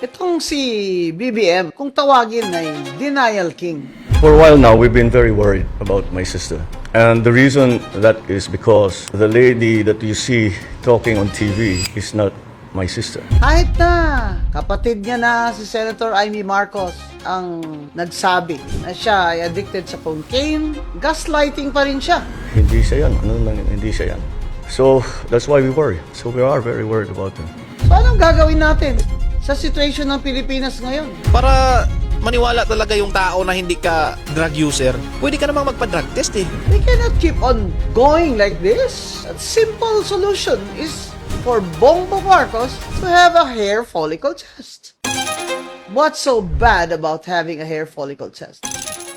Itong si BBM, kung tawagin ay Denial King. For a while now, we've been very worried about my sister. And the reason that is because the lady that you see talking on TV is not my sister. Kahit na kapatid niya na si Senator Amy Marcos ang nagsabi na siya ay addicted sa cocaine, gaslighting pa rin siya. Hindi siya yan. Hindi siya yan. So, that's why we worry. So, we are very worried about her. So anong gagawin natin sa situation ng Pilipinas ngayon? Para maniwala talaga yung tao na hindi ka drug user, pwede ka namang magpa-drug test eh. We cannot keep on going like this. A simple solution is for Bongbong Marcos to have a hair follicle test. What's so bad about having a hair follicle test?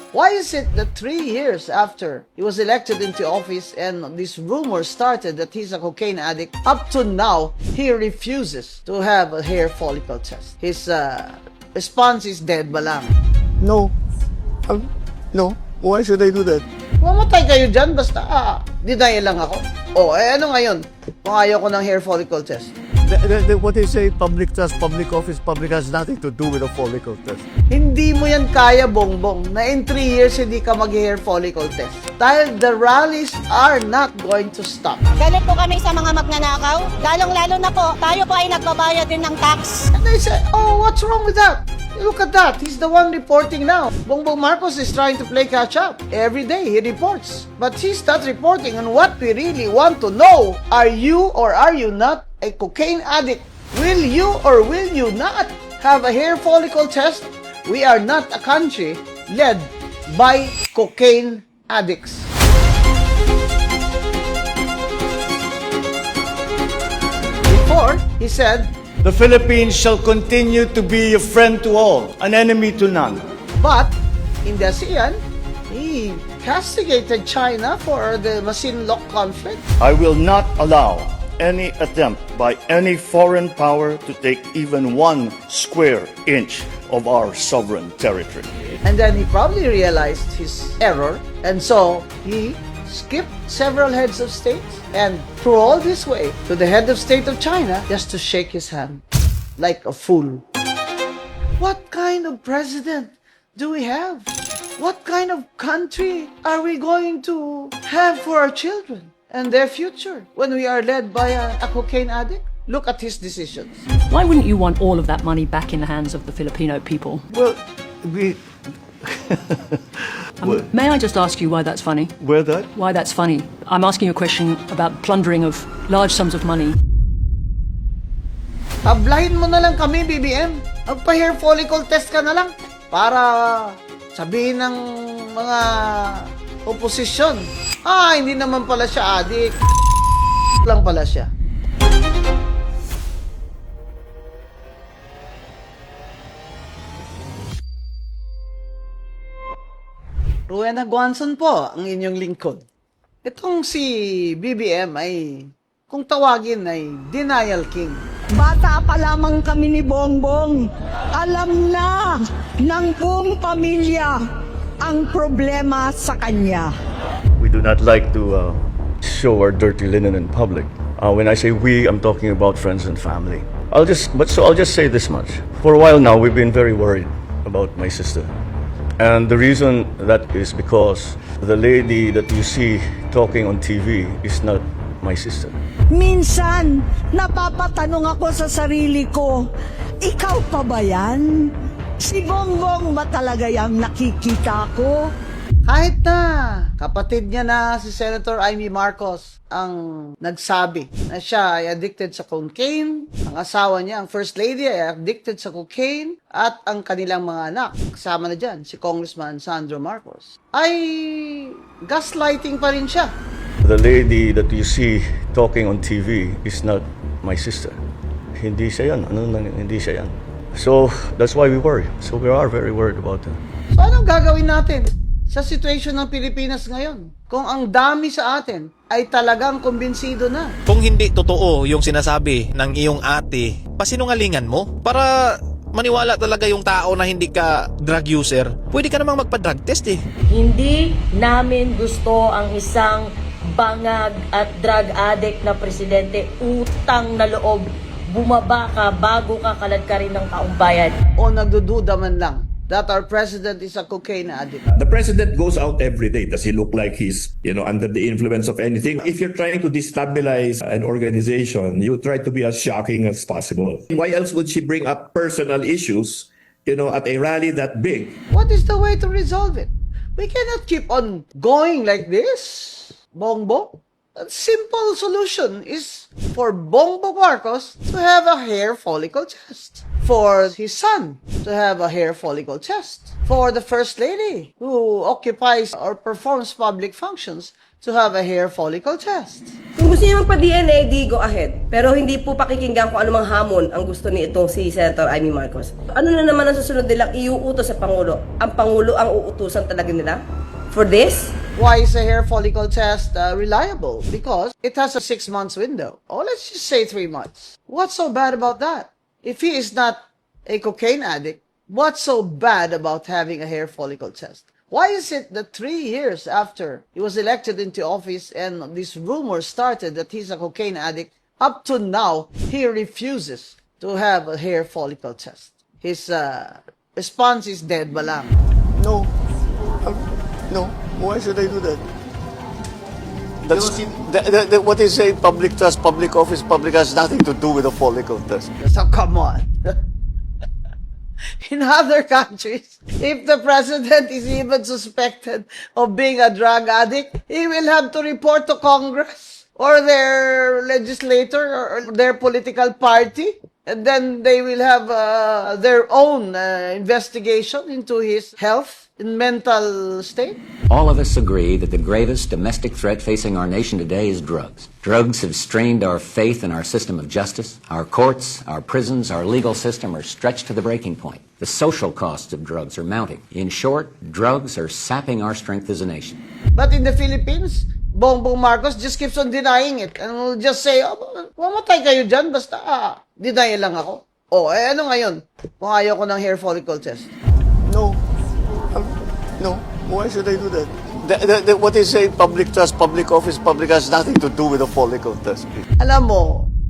Why is it that 3 years after he was elected into office and this rumor started that he's a cocaine addict, up to now, he refuses to have a hair follicle test? His response is dead ba lang? No. No. Why should I do that? Mamatay kayo dyan, basta denial lang ako. Ano ngayon? Kung ayaw ko ng hair follicle test. What they say, public trust, public office, public has nothing to do with a follicle test. Hindi mo yan kaya, Bongbong, na in 3 years hindi ka mag-hair follicle test. Dahil the rallies are not going to stop. Galit po kami sa mga magnanakaw. Lalong-lalo na po, tayo po ay nagbabayad din ng tax. And they say, oh, what's wrong with that? Look at that. He's the one reporting now. Bongbong Marcos is trying to play catch up. Every day he reports. But he's not reporting on what we really want to know. Are you or are you not a cocaine addict? Will you or will you not have a hair follicle test? We are not a country led by cocaine addicts. Before, he said, The Philippines shall continue to be a friend to all, an enemy to none. but in the ASEAN, he castigated China for the Masinloc conflict. I will not allow any attempt by any foreign power to take even 1 square inch of our sovereign territory. And then he probably realized his error, and so he skipped several heads of state and threw all this way to the head of state of China just to shake his hand like a fool. What kind of president do we have? What kind of country are we going to have for our children and their future when we are led by a cocaine addict? Look at his decisions. Why wouldn't you want all of that money back in the hands of the Filipino people? Well, we... May I just ask you why that's funny? Where that? Why that's funny? I'm asking you a question about plundering of large sums of money. Tablahin mo na lang kami, BBM. Magpa-hair follicle test ka na lang para sabihin ng mga oposisyon, hindi naman pala siya addict. Lang pala siya. Rowena Guanzon po, ang inyong lingkod. Itong si BBM ay, kung tawagin ay Denial King. Bata pa lamang kami ni Bongbong, alam na ng buong pamilya ang problema sa kanya. We do not like to show our dirty linen in public. When I say we, I'm talking about friends and family. I'll just say this much. For a while now, we've been very worried about my sister. And the reason that is because the lady that you see talking on TV is not my sister. Minsan, napapatanong ako sa sarili ko, ikaw pa ba yan? Si Bongbong ba talaga yung nakikita ko? Kahit na kapatid niya na si Senator Amy Marcos ang nagsabi na siya ay addicted sa cocaine, ang asawa niya, ang first lady ay addicted sa cocaine, at ang kanilang mga anak, kasama na dyan si Congressman Sandro Marcos, ay gaslighting pa rin siya. The lady that you see talking on TV is not my sister. Hindi siya yan. Hindi siya yan. So, that's why we worry. So, we are very worried about her. So anong gagawin natin sa sitwasyon ng Pilipinas ngayon? Kung ang dami sa atin ay talagang kumbinsido na. Kung hindi totoo yung sinasabi ng iyong ate, pasinungalingan mo para maniwala talaga yung tao na hindi ka drug user, pwede ka namang magpa-drug test eh. Hindi namin gusto ang isang bangag at drug addict na presidente, utang na loob, bumaba ka bago ka kaladkarin ng taong bayan. O nagdududa man lang that our president is a cocaine addict. The president goes out every day. Does he look like he's, under the influence of anything? If you're trying to destabilize an organization, you try to be as shocking as possible. Why else would she bring up personal issues, at a rally that big? What is the way to resolve it? We cannot keep on going like this, Bongbong. A simple solution is for Bongbong Marcos to have a hair follicle test. For his son to have a hair follicle test. For the First Lady who occupies or performs public functions to have a hair follicle test. Kung gusto niyo magpa-DNA, di go ahead. Pero hindi po pakikinggan kung anumang hamon ang gusto ni itong si Senator Amy Marcos. Ano na naman ang susunod nilang iuutos sa Pangulo? Ang Pangulo ang uutusan talaga nila? For this? Why is a hair follicle test reliable? Because it has a 6 months window. Or let's just say 3 months. What's so bad about that? If he is not a cocaine addict, what's so bad about having a hair follicle test? Why is it that 3 years after he was elected into office and this rumor started that he's a cocaine addict, up to now, he refuses to have a hair follicle test? His response is dead balang. No. No. Why should I do that? That's, what they say, public trust, public office, public has nothing to do with a follicle test. So come on. In other countries, if the president is even suspected of being a drug addict, he will have to report to Congress or their legislator or their political party. And then they will have their own investigation into his health and mental state. All of us agree that the greatest domestic threat facing our nation today is drugs. Drugs have strained our faith in our system of justice. Our courts, our prisons, our legal system are stretched to the breaking point. The social costs of drugs are mounting. In short, drugs are sapping our strength as a nation. But in the Philippines, Bongbong Marcos just keeps on denying it and will just say, mamatay kayo dyan, basta deny lang ako. Ano ngayon kung ayaw ko ng hair follicle test? No. No. Why should I do that? What they say, public trust, public office, public has nothing to do with a follicle test. Alam mo,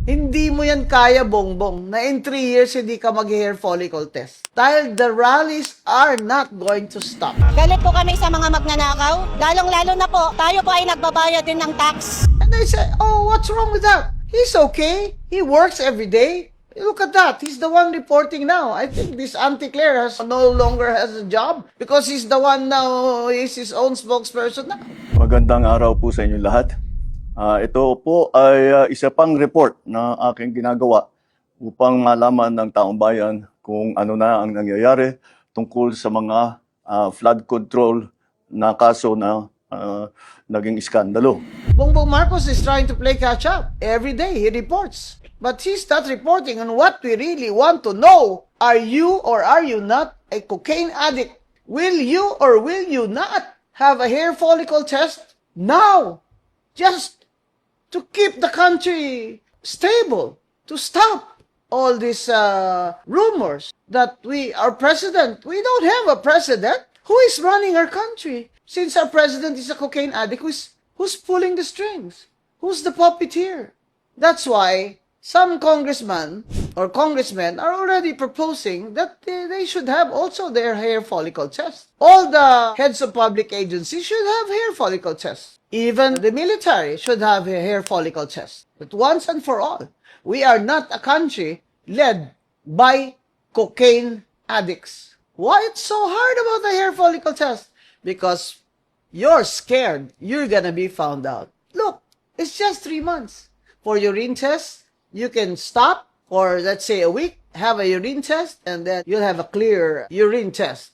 hindi mo yan kaya, Bongbong, na in 3 years hindi ka mag-hair follicle test. Dahil the rallies are not going to stop. Galit po kami sa mga magnanakaw. Lalong-lalo na po, tayo po ay nagbabayad din ng tax. And they say, what's wrong with that? He's okay. He works every day. Look at that. He's the one reporting now. I think this Auntie Claire no longer has a job because he's the one now, he's his own spokesperson now. Magandang araw po sa inyo lahat. Ito po ay isa pang report na aking ginagawa upang malaman ng taong bayan kung ano na ang nangyayari tungkol sa mga flood control na kaso na naging iskandalo. Bongbong Marcos is trying to play catch up. Every day he reports. But he's not reporting on what we really want to know. Are you or are you not a cocaine addict? Will you or will you not have a hair follicle test now? Just to keep the country stable, to stop all these rumors that our president, we don't have a president who is running our country. Since our president is a cocaine addict, who's pulling the strings? Who's the puppeteer? That's why some congressmen or congressmen are already proposing that they should have also their hair follicle test. All the heads of public agencies should have hair follicle tests. Even the military should have a hair follicle test. But once and for all, we are not a country led by cocaine addicts. Why it's so hard about the hair follicle test? Because you're scared you're gonna be found out. Look, it's just 3 months. For urine tests, you can stop for, let's say, a week, have a urine test, and then you'll have a clear urine test.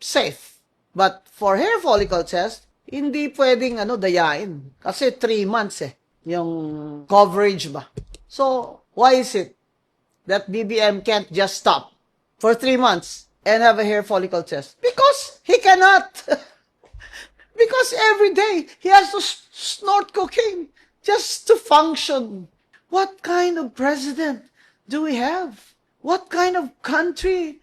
Safe. But for hair follicle test, hindi pwedeng dayain. Kasi 3 months yung coverage ba. So, why is it that BBM can't just stop for 3 months and have a hair follicle test? Because he cannot. Because every day, he has to snort cocaine just to function. What kind of president do we have? What kind of country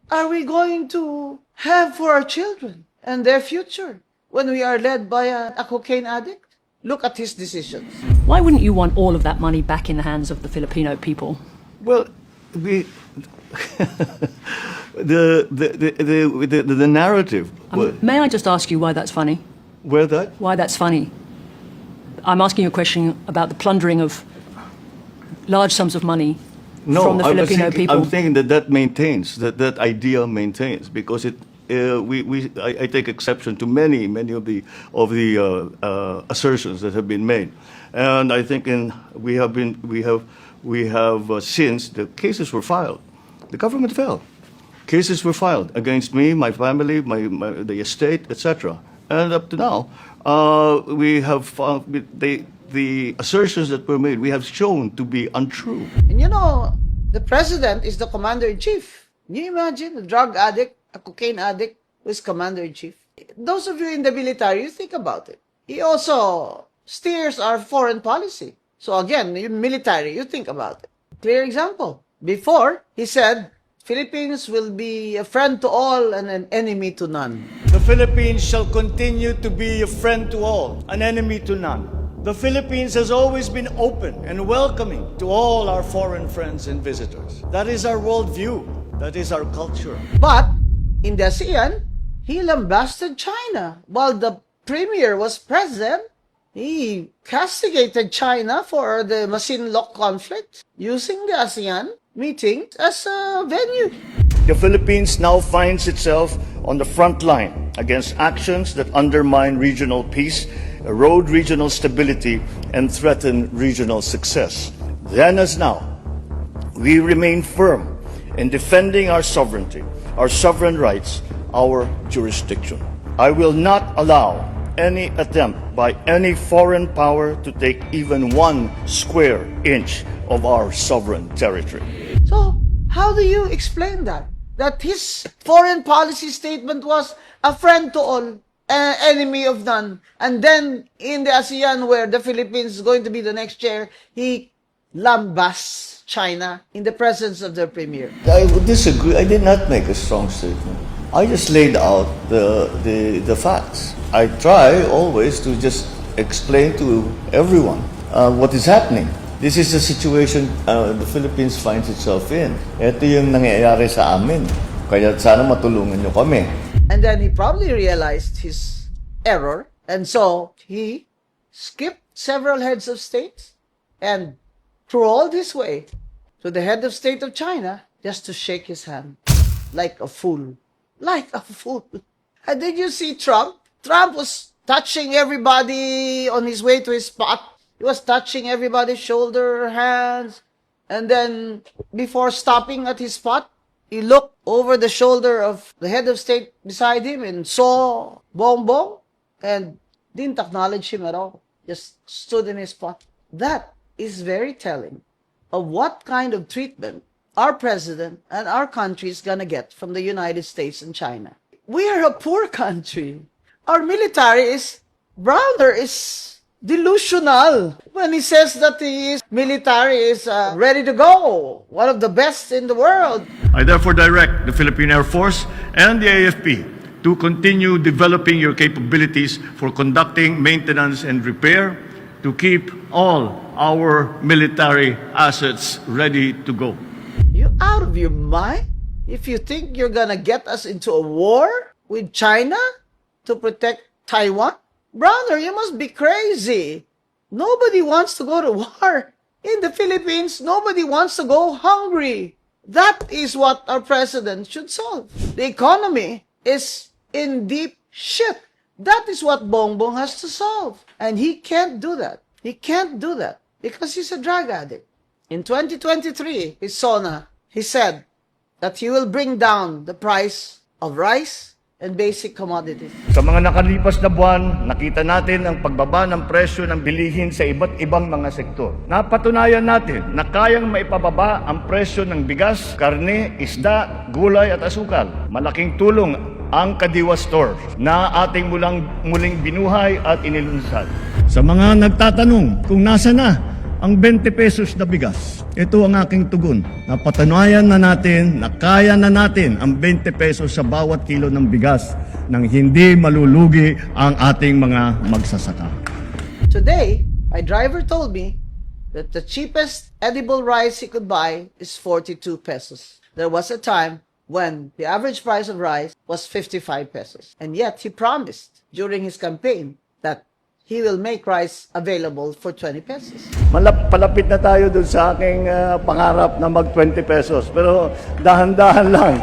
are we going to have for our children and their future when we are led by a cocaine addict? Look at his decisions. Why wouldn't you want all of that money back in the hands of the Filipino people? Well, we the narrative. May I just ask you why that's funny? Where that? Why that's funny? I'm asking you a question about the plundering of large sums of money from the Filipino people. I'm thinking that maintains, that idea maintains, because I take exception to many of the assertions that have been made, and I think since the cases were filed, the government fell. Cases were filed against me, my family, the estate, etc. And up to now, we have found the assertions that were made, we have shown to be untrue. And you know, the president is the commander-in-chief. Can you imagine a drug addict, a cocaine addict who is commander-in-chief? Those of you in the military, you think about it. He also steers our foreign policy. So again, in military, you think about it. Clear example. Before, he said, Philippines will be a friend to all and an enemy to none. The Philippines shall continue to be a friend to all, an enemy to none. The Philippines has always been open and welcoming to all our foreign friends and visitors. That is our worldview. That is our culture. But in the ASEAN, he lambasted China. While the premier was president, he castigated China for the Masinloc conflict, using the ASEAN meeting as a venue. The Philippines now finds itself on the front line against actions that undermine regional peace, erode regional stability, and threaten regional success. Then as now, we remain firm in defending our sovereignty, our sovereign rights, our jurisdiction. I will not allow any attempt by any foreign power to take even 1 square inch of our sovereign territory. So, how do you explain that? That his foreign policy statement was a friend to all, enemy of none. And then, in the ASEAN, where the Philippines is going to be the next chair, he lambasts China in the presence of their premier. I would disagree. I did not make a strong statement. I just laid out the facts. I try always to just explain to everyone what is happening. This is the situation the Philippines finds itself in. Ito yung nangyayari sa amin. Kaya sana matulungan nyo kami. And then he probably realized his error, and so he skipped several heads of state and crawled his way to the head of state of China just to shake his hand like a fool. Like a fool. And did you see Trump? Trump was touching everybody on his way to his spot. He was touching everybody's shoulder, hands, and then before stopping at his spot, he looked over the shoulder of the head of state beside him and saw Bongbong and didn't acknowledge him at all. Just stood in his spot. That is very telling of what kind of treatment our president and our country is gonna get from the United States and China. We are a poor country. Our military is, Browner is delusional when he says that his military is ready to go, one of the best in the world. I therefore direct the Philippine Air Force and the AFP to continue developing your capabilities for conducting maintenance and repair to keep all our military assets ready to go. You out of your mind? If you think you're gonna get us into a war with China to protect Taiwan? Browner, you must be crazy. Nobody wants to go to war. In the Philippines, nobody wants to go hungry. That is what our president should solve. The economy is in deep shit. That is what Bongbong has to solve. And he can't do that. He can't do that because he's a drug addict. In 2023, his SONA, he said that he will bring down the price of rice and basic commodities. Sa mga nakalipas na buwan, nakita natin ang pagbaba ng presyo ng bilihin sa iba't ibang mga sektor. Napatunayan natin na kayang maipababa ang presyo ng bigas, karne, isda, gulay at asukal. Malaking tulong ang Kadiwa Store na ating muling binuhay at inilunsad. Sa mga nagtatanong kung nasa na ang 20 pesos na bigas, ito ang aking tugon. Napatunayan na natin na kaya na natin ang 20 pesos sa bawat kilo ng bigas nang hindi malulugi ang ating mga magsasaka. Today, my driver told me that the cheapest edible rice he could buy is 42 pesos. There was a time when the average price of rice was 55 pesos. And yet he promised during his campaign that he will make rice available for 20 pesos. Palapit na tayo dun sa aking pangarap na mag 20 pesos. Pero dahan-dahan lang.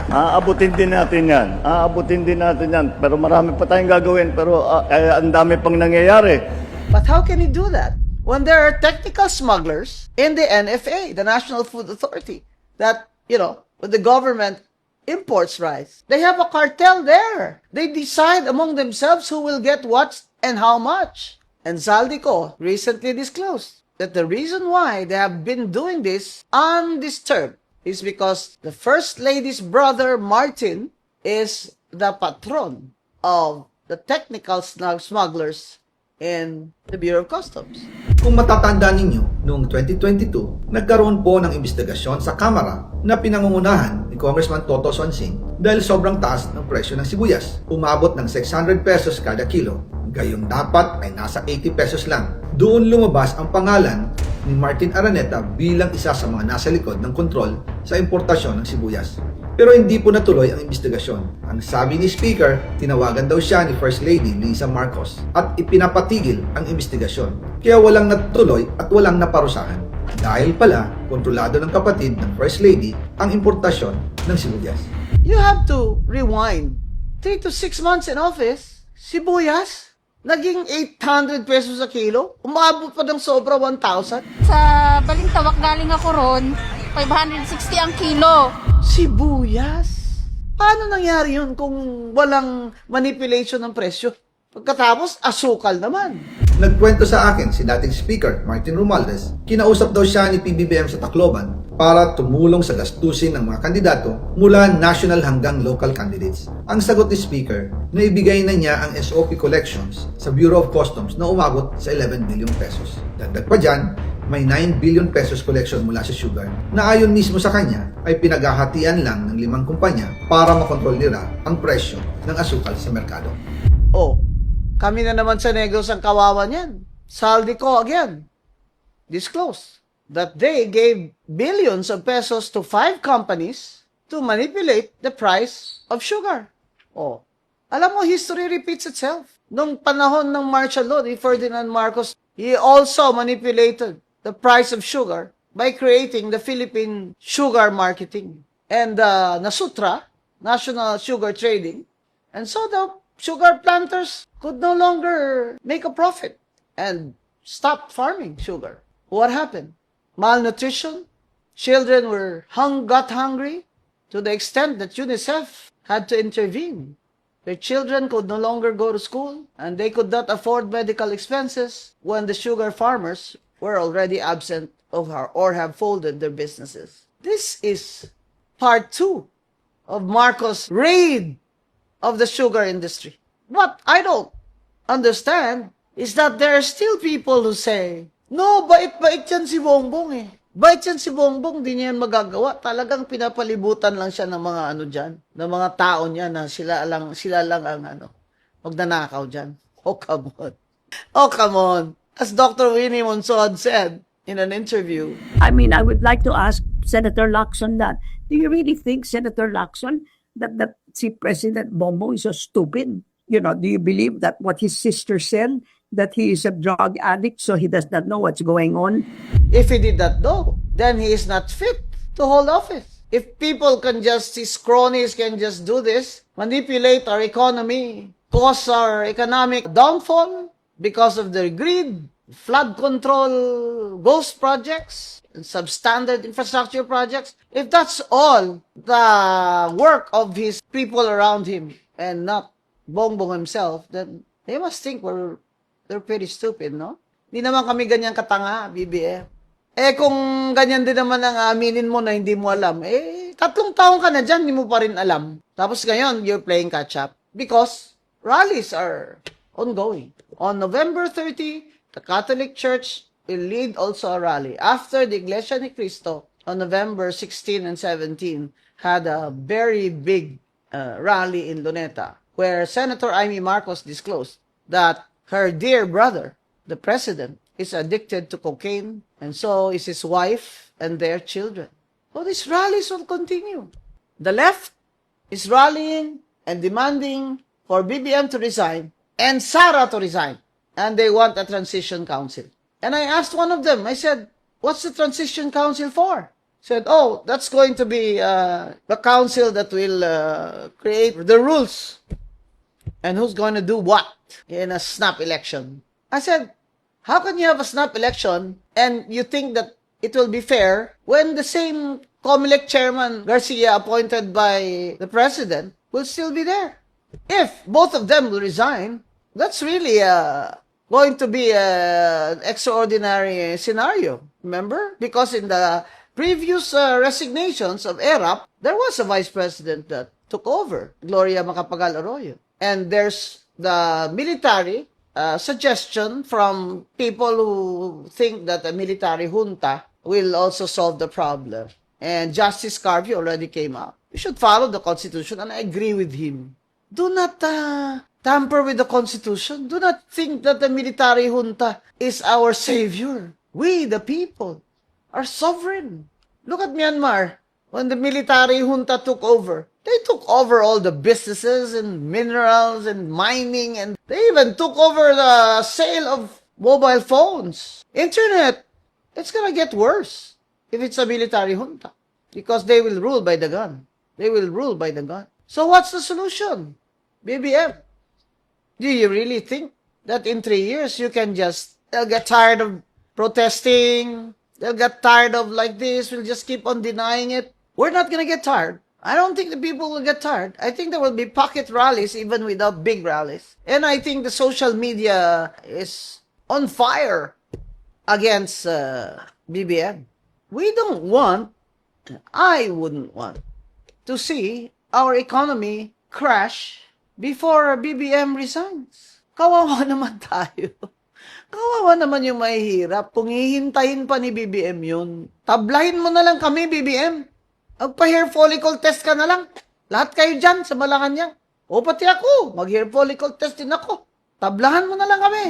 Aabutin din natin yan. Pero marami pa tayong gagawin. Pero ang dami pang nangyayari. But how can he do that when there are technical smugglers in the NFA, the National Food Authority, that, when the government imports rice, they have a cartel there. They decide among themselves who will get what and how much. And Zaldico recently disclosed that the reason why they have been doing this undisturbed is because the First Lady's brother, Martin, is the patron of the technical smugglers in the Bureau of Customs. Kung matatandaan ninyo, noong 2022, nagkaroon po ng investigasyon sa Kamara na pinangungunahan ni Congressman Toto Sonsing dahil sobrang taas ng presyo ng sibuyas. Umabot ng 600 pesos kada kilo. Gayong dapat ay nasa 80 pesos lang. Doon lumabas ang pangalan ni Martin Araneta bilang isa sa mga nasa likod ng kontrol sa importasyon ng sibuyas. Pero hindi po natuloy ang investigasyon. Ang sabi ni Speaker, tinawagan daw siya ni First Lady Lisa Marcos at ipinapatigil ang investigasyon. Kaya walang natuloy at walang naparusahan. Dahil pala, kontrolado ng kapatid ng First Lady ang importasyon ng sibuyas. You have to rewind 3 to 6 months in office. Sibuyas, naging 800 pesos a kilo. Umabot pa ng sobra 1,000. Sa Balintawak galing ako ron, 560 ang kilo. Sibuyas? Paano nangyari yun kung walang manipulation ng presyo? Pagkatapos, asukal naman. Nagkwento sa akin si dating Speaker Martin Romualdez, kinausap daw siya ni PBBM sa Tacloban para tumulong sa gastusin ng mga kandidato mula national hanggang local candidates. Ang sagot ni Speaker, naibigay na niya ang SOP collections sa Bureau of Customs na umabot sa 11 billion pesos. Dagdag pa dyan, may 9 billion pesos collection mula sa sugar na ayon mismo sa kanya ay pinaghahatian lang ng 5 kumpanya para makontrol nila ang presyo ng asukal sa merkado. Oh, kami na naman sa Negros ang kawawa niyan. Saldico again disclosed that they gave billions of pesos to 5 companies to manipulate the price of sugar. Oh, alam mo, history repeats itself. Nung panahon ng martial law ni Ferdinand Marcos, he also manipulated the price of sugar by creating the Philippine Sugar Marketing and NASUTRA, National Sugar Trading. And so the sugar planters could no longer make a profit and stop farming sugar. What happened? Malnutrition. Children got hungry to the extent that UNICEF had to intervene. Their children could no longer go to school and they could not afford medical expenses when the sugar farmers were already absent or have folded their businesses. This is part 2 of Marcos' raid of the sugar industry. What I don't understand is that there are still people who say, no, bait-bait yan si Bongbong eh. Bait yan si Bongbong, di niya yan magagawa. Talagang pinapalibutan lang siya ng mga ng mga tao niya na sila lang ang magnanakaw dyan. Oh, come on. Oh, come on. As Dr. Winnie Monsod said in an interview, I mean, I would like to ask Senator Lacson that. Do you really think, Senator Lacson, that si President Bongbong is so stupid? Do you believe that what his sister said, that he is a drug addict, so he does not know what's going on? If he did not know, then he is not fit to hold office. If people his cronies can just do this, manipulate our economy, cause our economic downfall because of their greed, flood control, ghost projects, and substandard infrastructure projects, if that's all the work of his people around him and not Bongbong himself, then they must think they're pretty stupid, no? Hindi naman kami ganyan katanga, BBM. Kung ganyan din naman ang aminin mo na hindi mo alam, 3 taon ka na dyan, hindi mo pa rin alam. Tapos ngayon, you're playing catch-up because rallies are ongoing. On November 30, the Catholic Church will lead also a rally. After the Iglesia ni Cristo, on November 16 and 17, had a very big rally in Luneta, where Senator Amy Marcos disclosed that her dear brother, the President, is addicted to cocaine, and so is his wife and their children. So these rallies will continue. The left is rallying and demanding for BBM to resign and Sara to resign. And they want a transition council. And I asked one of them, I said, what's the transition council for? Said, oh, that's going to be the council that will create the rules. And who's going to do what in a snap election? I said, how can you have a snap election and you think that it will be fair when the same COMELEC chairman, Garcia, appointed by the president, will still be there? If both of them will resign, that's really going to be an extraordinary scenario. Remember? Because in the previous resignations of ERAP, there was a vice president that took over, Gloria Macapagal Arroyo. And there's the military suggestion from people who think that a military junta will also solve the problem. And Justice Carvey already came out. We should follow the Constitution, and I agree with him. Do not tamper with the Constitution. Do not think that the military junta is our savior. We, the people, are sovereign. Look at Myanmar. When the military junta took over, they took over all the businesses and minerals and mining, and they even took over the sale of mobile phones. Internet. It's gonna get worse if it's a military junta because they will rule by the gun. They will rule by the gun. So what's the solution? BBM. Do you really think that in 3 years you can they'll get tired of protesting, they'll get tired of like this, we'll just keep on denying it? We're not gonna get tired. I don't think the people will get tired. I think there will be pocket rallies even without big rallies. And I think the social media is on fire against BBM. We don't want, I wouldn't want, to see our economy crash before BBM resigns. Kawawa naman tayo. Kawawa naman yung mahihirap. Kung hihintayin pa ni BBM yun, tablahin mo na lang kami, BBM. Magpa-hair follicle test ka na lang. Lahat kayo dyan sa Malacanang. O pati ako, mag-hair follicle test din ako. Tablahan mo na lang kami.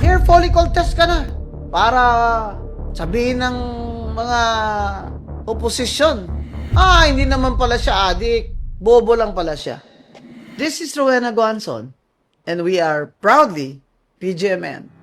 Hair follicle test ka na para sabihin ng mga oposisyon, hindi naman pala siya adik, bobo lang pala siya. This is Rowena Guanzon, and we are proudly PGMN.